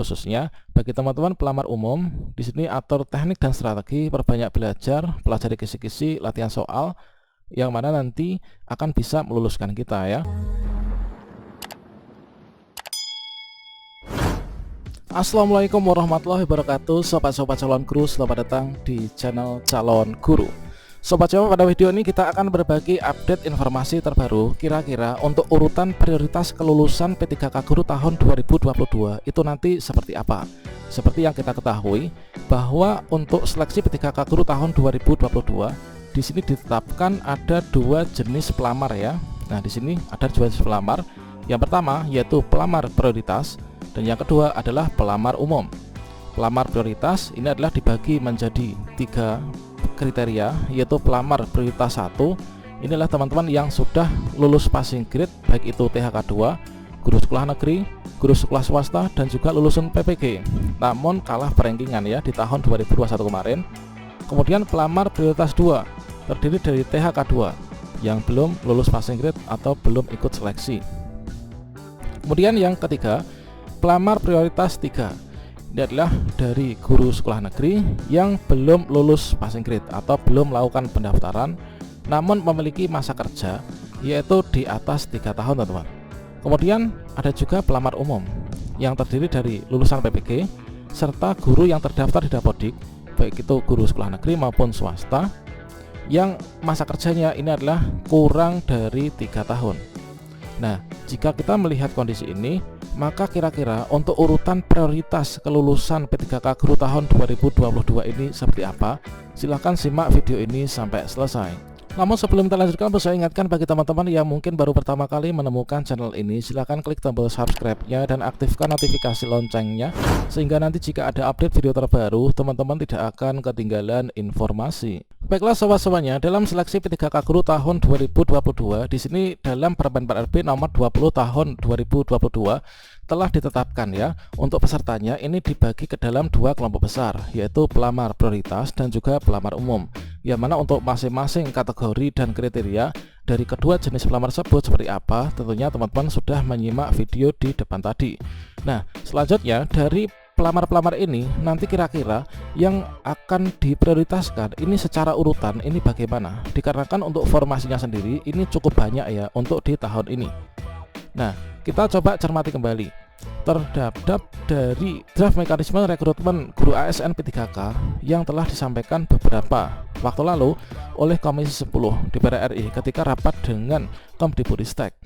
Khususnya bagi teman-teman pelamar umum, di sini atur teknik dan strategi, perbanyak belajar, pelajari kisi-kisi, latihan soal yang mana nanti akan bisa meluluskan kita ya. Assalamualaikum warahmatullahi wabarakatuh, sobat-sobat calon guru, selamat datang di channel Calon Guru. Sobat Jawa, pada video ini kita akan berbagi update informasi terbaru kira-kira untuk urutan prioritas kelulusan P3K Guru tahun 2022 itu nanti seperti apa. Seperti yang kita ketahui bahwa untuk seleksi P3K Guru tahun 2022 di sini ditetapkan ada dua jenis pelamar ya. Nah, di sini ada dua jenis pelamar. Yang pertama yaitu pelamar prioritas dan yang kedua adalah pelamar umum. Pelamar prioritas ini adalah dibagi menjadi tiga kriteria, yaitu pelamar prioritas 1 inilah teman-teman yang sudah lulus passing grade baik itu THK 2, guru sekolah negeri, guru sekolah swasta dan juga lulusan PPG, namun kalah perankingan ya di tahun 2021 kemarin. Kemudian pelamar prioritas 2 terdiri dari THK 2 yang belum lulus passing grade atau belum ikut seleksi. Kemudian yang ketiga, pelamar prioritas 3 ini adalah dari guru sekolah negeri yang belum lulus passing grade atau belum melakukan pendaftaran namun memiliki masa kerja yaitu di atas 3 tahun teman-teman. Kemudian ada juga pelamar umum yang terdiri dari lulusan PPG serta guru yang terdaftar di Dapodik baik itu guru sekolah negeri maupun swasta yang masa kerjanya ini adalah kurang dari 3 tahun. Nah, jika kita melihat kondisi ini, maka kira-kira untuk urutan prioritas kelulusan P3K Guru tahun 2022 ini seperti apa? Silahkan simak video ini sampai selesai. Namun sebelum kita lanjutkan, perlu saya ingatkan bagi teman-teman yang mungkin baru pertama kali menemukan channel ini, silahkan klik tombol subscribe-nya dan aktifkan notifikasi loncengnya sehingga nanti jika ada update video terbaru, teman-teman tidak akan ketinggalan informasi. Baiklah sobat-sobatnya, dalam seleksi P3K Guru tahun 2022 di sini dalam Permen 4RB nomor 20 tahun 2022 telah ditetapkan ya untuk pesertanya ini dibagi ke dalam dua kelompok besar, yaitu pelamar prioritas dan juga pelamar umum, yang mana untuk masing-masing kategori dan kriteria dari kedua jenis pelamar tersebut seperti apa tentunya teman-teman sudah menyimak video di depan tadi. Nah, selanjutnya dari pelamar-pelamar ini nanti kira-kira yang akan diprioritaskan ini secara urutan ini bagaimana, dikarenakan untuk formasinya sendiri ini cukup banyak ya untuk di tahun ini. Nah, kita coba cermati kembali terhadap dari draft mekanisme rekrutmen guru ASN P3K yang telah disampaikan beberapa waktu lalu oleh Komisi 10 DPR RI ketika rapat dengan Kemdikbudristek.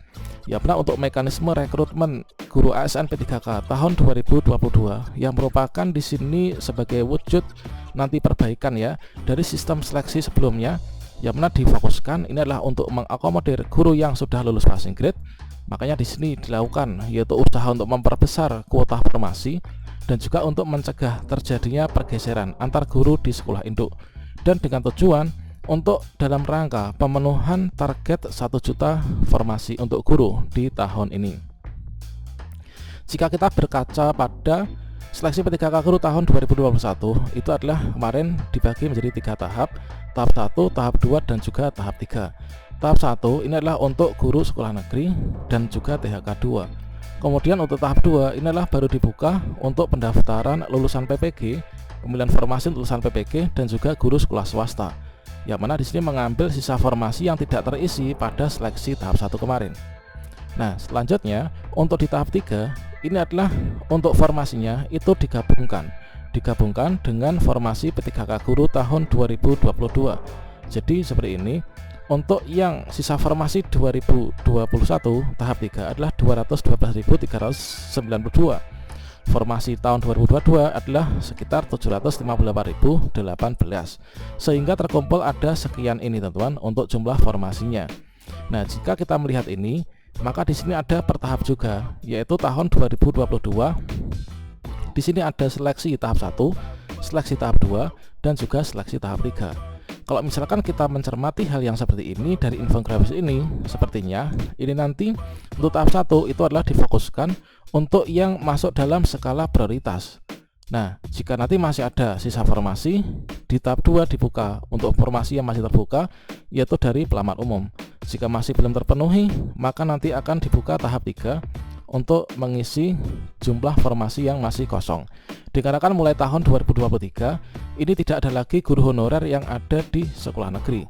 Ya benar, untuk mekanisme rekrutmen guru ASN P3K tahun 2022 yang merupakan di sini sebagai wujud nanti perbaikan ya dari sistem seleksi sebelumnya, yang mana difokuskan ini adalah untuk mengakomodir guru yang sudah lulus passing grade. Makanya di sini dilakukan yaitu usaha untuk memperbesar kuota formasi dan juga untuk mencegah terjadinya pergeseran antar guru di sekolah induk, dan dengan tujuan untuk dalam rangka pemenuhan target 1 juta formasi untuk guru di tahun ini. Jika kita berkaca pada seleksi P3K Guru tahun 2021 itu adalah kemarin dibagi menjadi 3 tahap, tahap 1, tahap 2 dan juga tahap 3. Tahap 1 ini adalah untuk guru sekolah negeri dan juga THK 2. Kemudian untuk tahap 2 ini adalah baru dibuka untuk pendaftaran lulusan PPG, pemilihan formasi lulusan PPG dan juga guru sekolah swasta, yang mana di sini mengambil sisa formasi yang tidak terisi pada seleksi tahap 1 kemarin. Nah, selanjutnya untuk di tahap 3 ini adalah untuk formasinya itu digabungkan dengan formasi P3K Guru tahun 2022. Jadi seperti ini. Untuk yang sisa formasi 2021 tahap 3 adalah 212.392. Formasi tahun 2022 adalah sekitar 758.018, sehingga terkumpul ada sekian ini teman-teman untuk jumlah formasinya. Nah, jika kita melihat ini, maka di sini ada bertahap juga, yaitu tahun 2022. Di sini ada seleksi tahap 1, seleksi tahap 2 dan juga seleksi tahap 3. Kalau misalkan kita mencermati hal yang seperti ini dari infografis ini, sepertinya ini nanti untuk tahap 1 itu adalah difokuskan untuk yang masuk dalam skala prioritas. Nah, jika nanti masih ada sisa formasi, di tahap 2 dibuka untuk formasi yang masih terbuka, yaitu dari pelamar umum. Jika masih belum terpenuhi, maka nanti akan dibuka tahap 3 untuk mengisi jumlah formasi yang masih kosong. Dikarenakan mulai tahun 2023 ini tidak ada lagi guru honorer yang ada di sekolah negeri.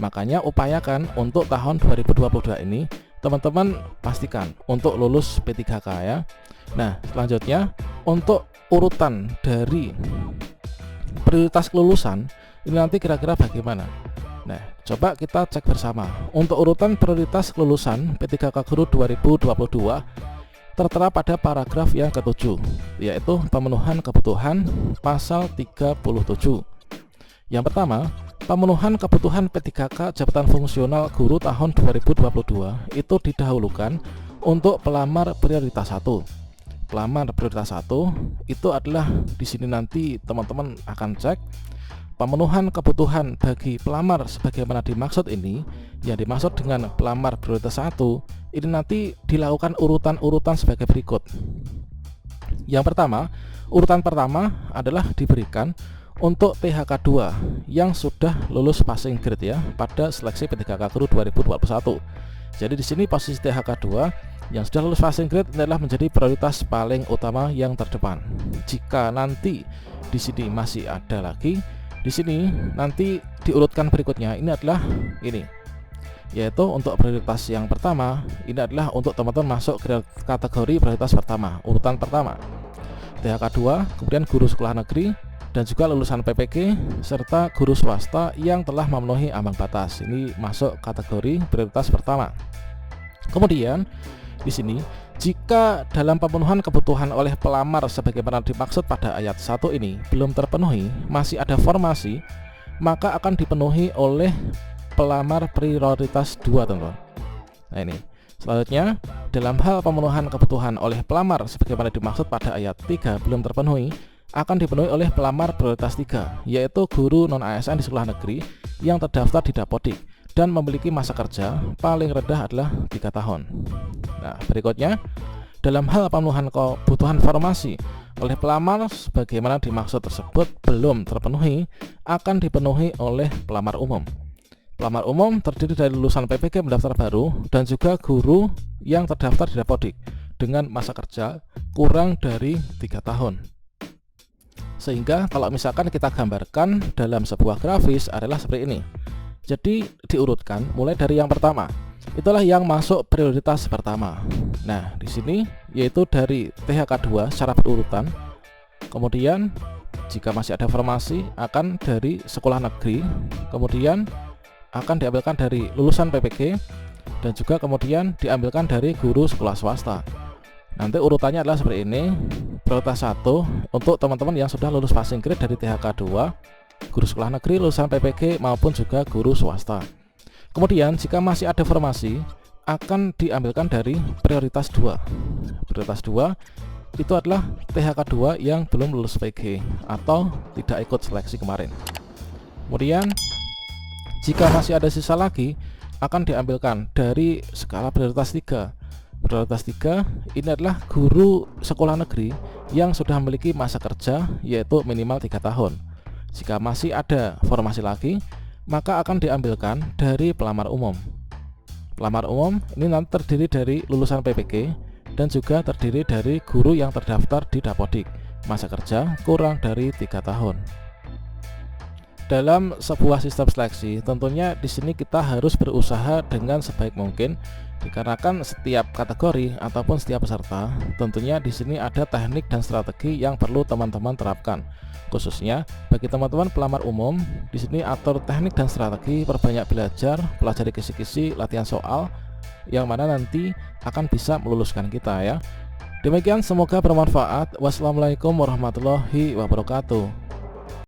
Makanya upayakan untuk tahun 2022 ini teman-teman pastikan untuk lulus P3K ya. Nah, selanjutnya untuk urutan dari prioritas kelulusan ini nanti kira-kira bagaimana? Nah, coba kita cek bersama. Untuk urutan prioritas kelulusan P3K Guru 2022 tertera pada paragraf yang ke-7, yaitu pemenuhan kebutuhan pasal 37. Yang pertama, pemenuhan kebutuhan P3K jabatan fungsional guru tahun 2022 itu didahulukan untuk pelamar prioritas 1. Pelamar prioritas 1 itu adalah di sini nanti teman-teman akan cek pemenuhan kebutuhan bagi pelamar sebagaimana dimaksud ini. Yang dimaksud dengan pelamar prioritas 1 ini nanti dilakukan urutan-urutan sebagai berikut. Yang pertama, urutan pertama adalah diberikan untuk THK 2 yang sudah lulus passing grade ya pada seleksi P3K Guru 2021. Jadi di sini posisi THK 2 yang sudah lulus passing grade adalah menjadi prioritas paling utama yang terdepan. Jika nanti di sini masih ada lagi, di sini nanti diurutkan berikutnya. Ini adalah ini, yaitu untuk prioritas yang pertama ini adalah untuk teman-teman masuk kategori prioritas pertama, urutan pertama THK 2, kemudian guru sekolah negeri dan juga lulusan PPG serta guru swasta yang telah memenuhi ambang batas. Ini masuk kategori prioritas pertama. Kemudian di sini, jika dalam pemenuhan kebutuhan oleh pelamar sebagaimana dimaksud pada ayat 1 ini belum terpenuhi, masih ada formasi, maka akan dipenuhi oleh pelamar prioritas 2, teman-teman. Nah ini, selanjutnya dalam hal pemenuhan kebutuhan oleh pelamar sebagaimana dimaksud pada ayat 3 belum terpenuhi, akan dipenuhi oleh pelamar prioritas 3, yaitu guru non-ASN di sekolah negeri yang terdaftar di Dapodik dan memiliki masa kerja paling rendah adalah 3 tahun. Nah, berikutnya dalam hal pemenuhan kebutuhan formasi oleh pelamar sebagaimana dimaksud tersebut belum terpenuhi, akan dipenuhi oleh pelamar umum. Pelamar umum terdiri dari lulusan PPG mendaftar baru dan juga guru yang terdaftar di Dapodik dengan masa kerja kurang dari 3 tahun. Sehingga kalau misalkan kita gambarkan dalam sebuah grafis adalah seperti ini. Jadi diurutkan mulai dari yang pertama. Itulah yang masuk prioritas pertama. Nah, di sini yaitu dari THK 2 secara berurutan. Kemudian jika masih ada formasi akan dari sekolah negeri, kemudian akan diambilkan dari lulusan PPG dan juga kemudian diambilkan dari guru sekolah swasta. Nanti urutannya adalah seperti ini. Prioritas 1 untuk teman-teman yang sudah lulus passing grade dari THK 2, guru sekolah negeri, lulusan PPG maupun juga guru swasta. Kemudian jika masih ada formasi akan diambilkan dari prioritas 2. Prioritas 2 itu adalah THK 2 yang belum lulus PG atau tidak ikut seleksi kemarin. Kemudian jika masih ada sisa lagi akan diambilkan dari skala prioritas 3. Prioritas 3 ini adalah guru sekolah negeri yang sudah memiliki masa kerja yaitu minimal 3 tahun. Jika masih ada formasi lagi, maka akan diambilkan dari pelamar umum. Pelamar umum ini nanti terdiri dari lulusan PPG dan juga terdiri dari guru yang terdaftar di Dapodik, masa kerja kurang dari 3 tahun. Dalam sebuah sistem seleksi, tentunya di sini kita harus berusaha dengan sebaik mungkin, dikarenakan setiap kategori ataupun setiap peserta tentunya di sini ada teknik dan strategi yang perlu teman-teman terapkan. Khususnya bagi teman-teman pelamar umum, di sini atur teknik dan strategi, perbanyak belajar, pelajari kisi-kisi, latihan soal yang mana nanti akan bisa meluluskan kita ya. Demikian, semoga bermanfaat. Wassalamualaikum warahmatullahi wabarakatuh.